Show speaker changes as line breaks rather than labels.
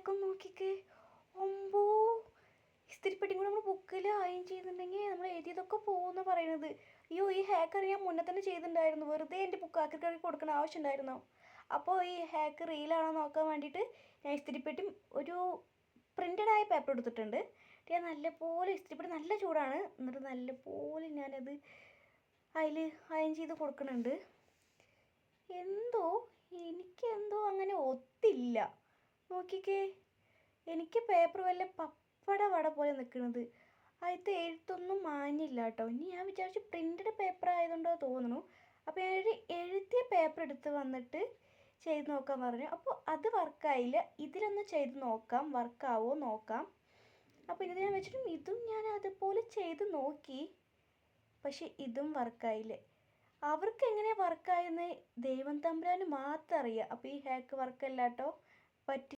ഹാക്കൊന്ന് നോക്കിക്കേ. ഒമ്പോ, ഇസ്തിരിപ്പെട്ടിയും കൂടെ നമ്മൾ ബുക്കിൽ അയൺ ചെയ്യുന്നുണ്ടെങ്കിൽ നമ്മൾ എഴുതിയതൊക്കെ പോകുമെന്ന് പറയുന്നത്. അയ്യോ, ഈ ഹാക്കർ ഞാൻ മുന്നേ തന്നെ ചെയ്തിട്ടുണ്ടായിരുന്നു. വെറുതെ എൻ്റെ ബുക്ക് ആക്കി കൊടുക്കണ ആവശ്യം ഉണ്ടായിരുന്നോ? അപ്പോൾ ഈ ഹാക്ക് റീലാണോ നോക്കാൻ വേണ്ടിയിട്ട് ഞാൻ ഇസ്തിരിപ്പെട്ടി ഒരു പ്രിൻ്റഡ് ആയ പേപ്പർ എടുത്തിട്ടുണ്ട്. ഞാൻ നല്ലപോലെ ഇസ്തിരിപ്പെട്ടി നല്ല ചൂടാണ്, എന്നിട്ട് നല്ലപോലെ ഞാനത് അതിൽ അയൺ ചെയ്ത് കൊടുക്കുന്നുണ്ട്. എനിക്കെന്തോ അങ്ങനെ ഒത്തില്ല. നോക്കിക്കേ, എനിക്ക് പേപ്പർ വല്ല പപ്പട വട പോലെ നിൽക്കുന്നത്. അതിലത്തെ എഴുത്തൊന്നും മാഞ്ഞില്ല കേട്ടോ. ഇനി ഞാൻ വിചാരിച്ചു പ്രിൻ്റഡ് പേപ്പർ ആയതുകൊണ്ടോ തോന്നുന്നു. അപ്പോൾ ഞാനൊരു എഴുതിയ പേപ്പർ എടുത്ത് വന്നിട്ട് ചെയ്ത് നോക്കാൻ പറഞ്ഞു. അപ്പോൾ അത് വർക്കായില്ല. ഇതിലൊന്ന് ചെയ്ത് നോക്കാം, വർക്കാവോ നോക്കാം. അപ്പോൾ ഇത് ഞാൻ വെച്ചിട്ടും ഇതും ഞാൻ അതുപോലെ ചെയ്ത് നോക്കി, പക്ഷെ ഇതും വർക്കായില്ല. അവർക്ക് എങ്ങനെയാണ് വർക്കായെന്ന് ദൈവം തമ്പുരാന് മാത്രം അറിയാം. അപ്പോൾ ഈ ഹാക്ക് വർക്കല്ല കേട്ടോ,